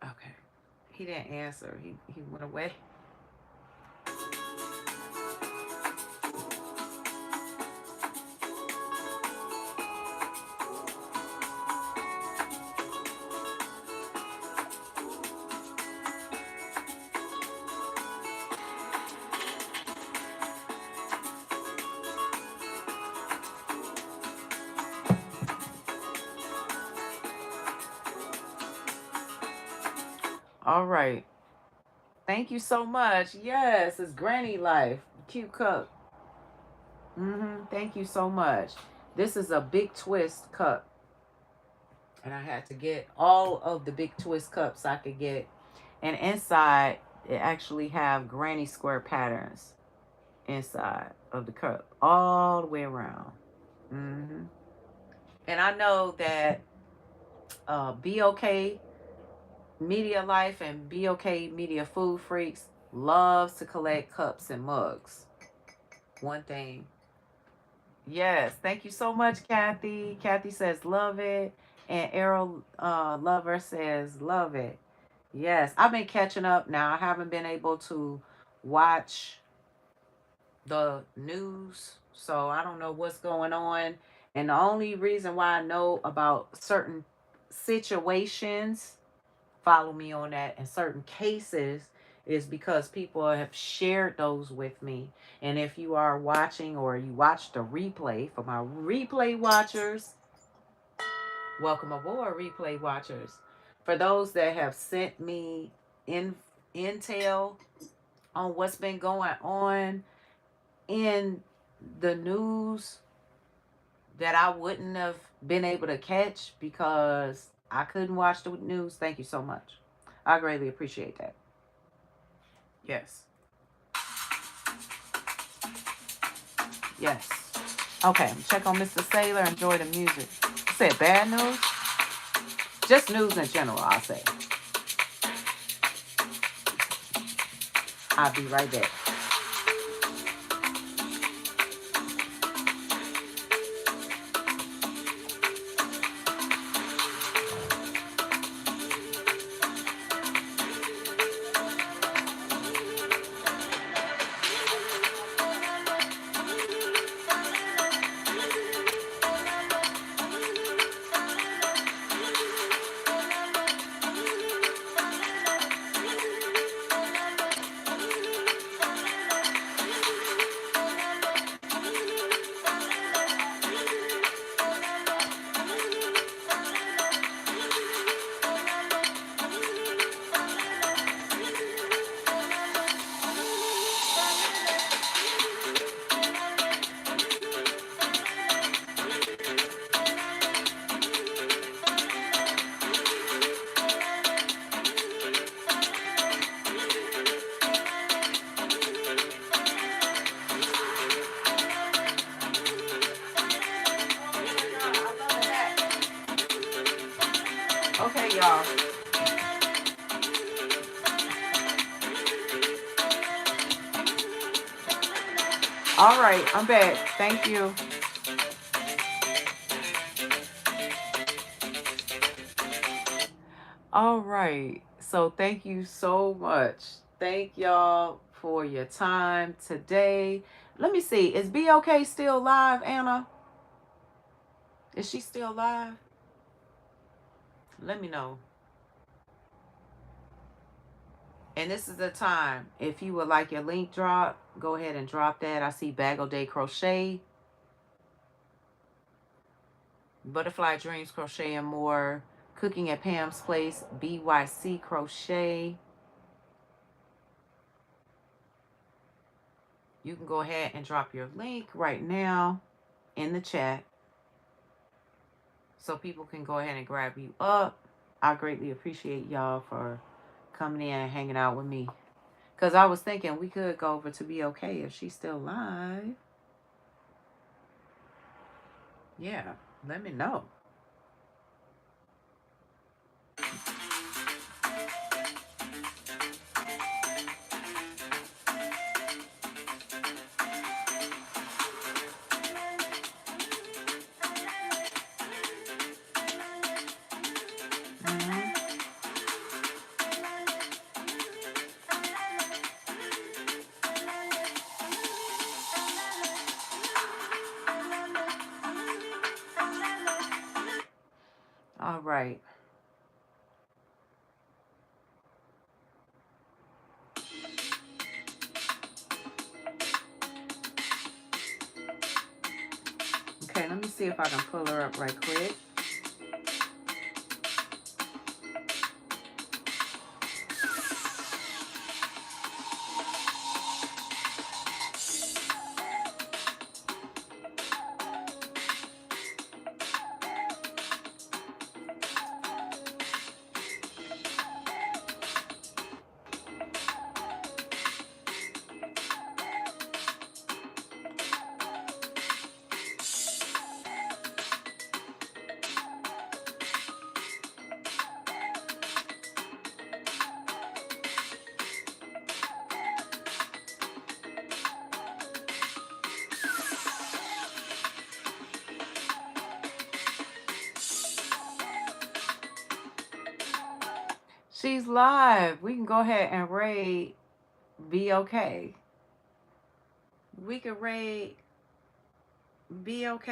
Speaker 1: Okay. He didn't answer. He went away. All right. Thank you so much. Yes, it's Granny Life. Cute cup. Thank you so much. This is a big twist cup. And I had to get all of the big twist cups I could get. And inside, it actually have granny square patterns inside of the cup. All the way around. And I know that BOK Media Life and BOK Media Food Freaks loves to collect cups and mugs. One thing. Yes, thank you so much, Kathy. Kathy says love it. And Arrow Lover says love it. Yes, I've been catching up now. I haven't been able to watch the news, so I don't know what's going on. And the only reason why I know about certain situations, follow me on that, and certain cases is because people have shared those with me. And if you are watching or you watched the replay, for my replay watchers, welcome aboard, replay watchers. For those that have sent me intel on what's been going on in the news that I wouldn't have been able to catch because I couldn't watch the news, thank you so much. I greatly appreciate that. Yes. Yes. Okay, check on Mr. Sailor. Enjoy the music. You said bad news? Just news in general, I'll say. I'll be right back. Okay, y'all. All right, I'm back. Thank you. All right. So thank you so much. Thank y'all for your time today. Let me see. Is BOK still live, Anna? Is she still live? Let me know. And this is the time. If you would like your link drop, go ahead and drop that. I see Bag O' Day Crochet, Butterfly Dreams Crochet and More, Cooking at Pam's Place, BYC Crochet. You can go ahead and drop your link right now in the chat so people can go ahead and grab you up. I greatly appreciate y'all for coming in and hanging out with me. Because I was thinking we could go over to BOK if she's still live. Yeah, let me know. All right. Okay, let me see if I can pull her up right quick. She's live. We can go ahead and raid BOK. We can raid BOK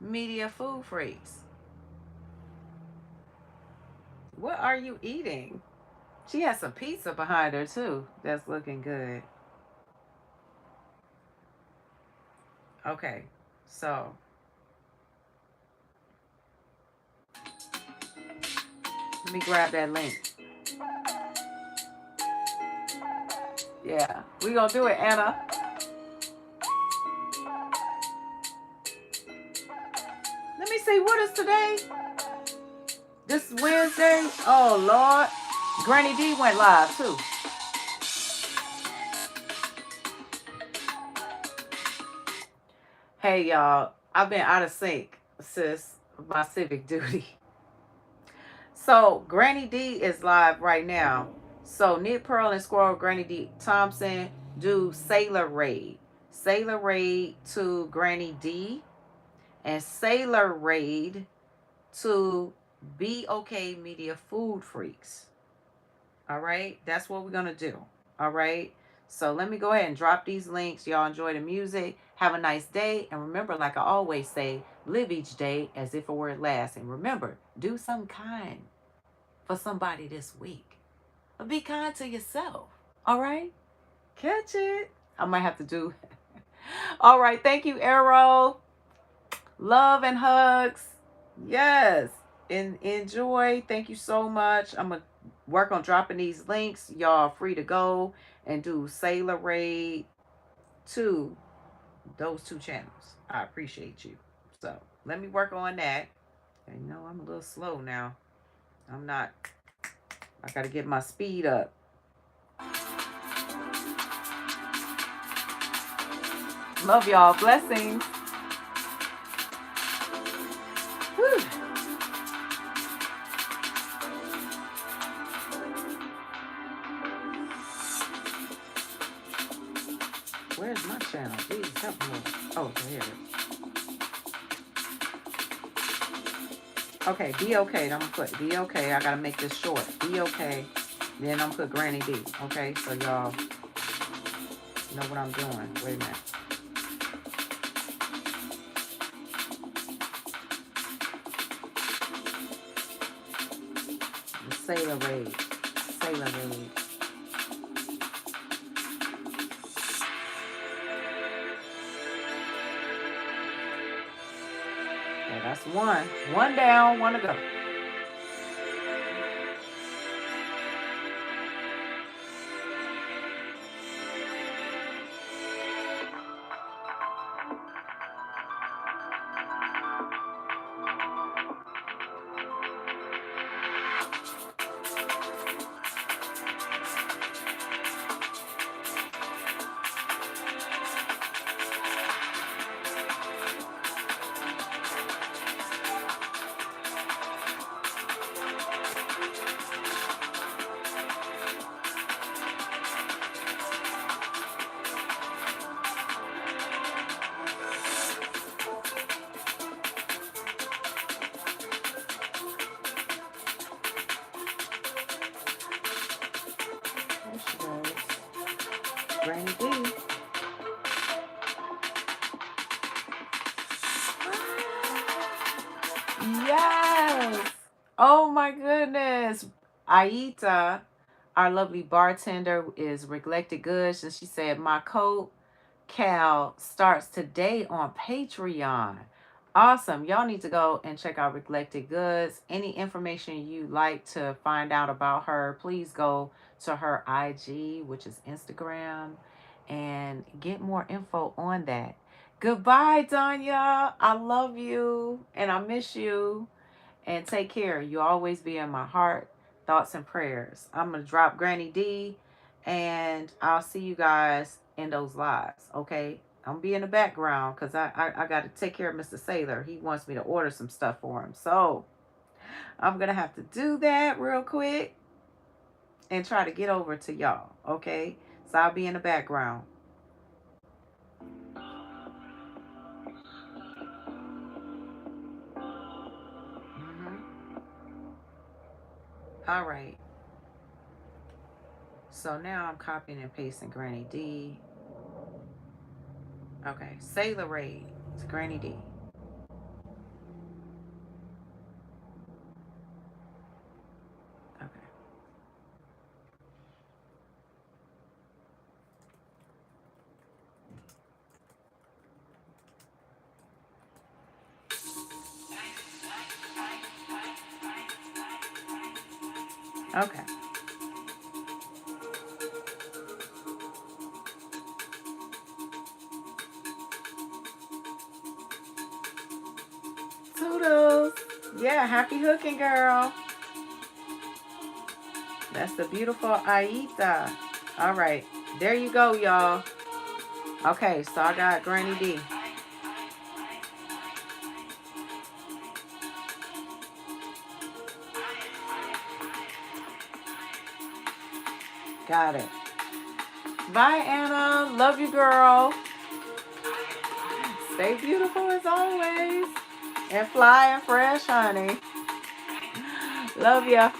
Speaker 1: Media Food Freaks. What are you eating? She has some pizza behind her too. That's looking good. Okay, so let me grab that link. Yeah, we gonna do it, Anna. Let me see, what is today? This is Wednesday? Oh, Lord. Granny D went live, too. Hey, y'all. I've been out of sync, sis, with my civic duty. So, Granny D is live right now. So, Knit Pearl and Squirrel Granny D Thompson do Sailor Raid. Sailor Raid to Granny D. And Sailor Raid to Be Okay Media Food Freaks. All right, that's what we're gonna do. All right, so let me go ahead and drop these links. Y'all enjoy the music, have a nice day, and remember, like I always say, live each day as if it were last. And remember, do something kind for somebody this week, but be kind to yourself. All right, catch it. I might have to do. All right, thank you, Arrow. Love and hugs. Yes. And enjoy. Thank you so much. I'm going to work on dropping these links. Y'all free to go and do Sailor Raid to those two channels. I appreciate you. So let me work on that. And you know, I'm a little slow now. I'm not. I got to get my speed up. Love y'all. Blessings. Whew. Where's my channel? Please help me. Oh, here it is. Okay, be okay. I'm gonna put be okay. I gotta make this short. Be okay. Then I'm gonna put Granny D. Okay, so y'all know what I'm doing. Wait a minute. The Sailor Raid. Sailor Raid. Okay, that's one. One down, one to go. Granny D. Yes. Oh my goodness. Aita, our lovely bartender, is Neglected Goods, and she said, my code Cal starts today on Patreon. Awesome. Y'all need to go and check out Neglected Goods. Any information you like to find out about her, please go to her IG, which is Instagram, and get more info on that. Goodbye, Danya. I love you and I miss you. And take care. You always be in my heart, thoughts, and prayers. I'm going to drop Granny D, and I'll see you guys in those lives, okay? I'm be in the background because I got to take care of Mr. Sailor. He wants me to order some stuff for him. So I'm going to have to do that real quick and try to get over to y'all, okay? So I'll be in the background. All right. So now I'm copying and pasting Granny D. Okay, Sailor Raid. It's Granny D. Okay. Okay. Toodles. Yeah, happy hooking, girl. That's the beautiful Aita. All right. There you go, y'all. Okay, so I got Granny D. Got it. Bye, Anna. Love you, girl. Stay beautiful as always. And fly and fresh, honey. Love ya.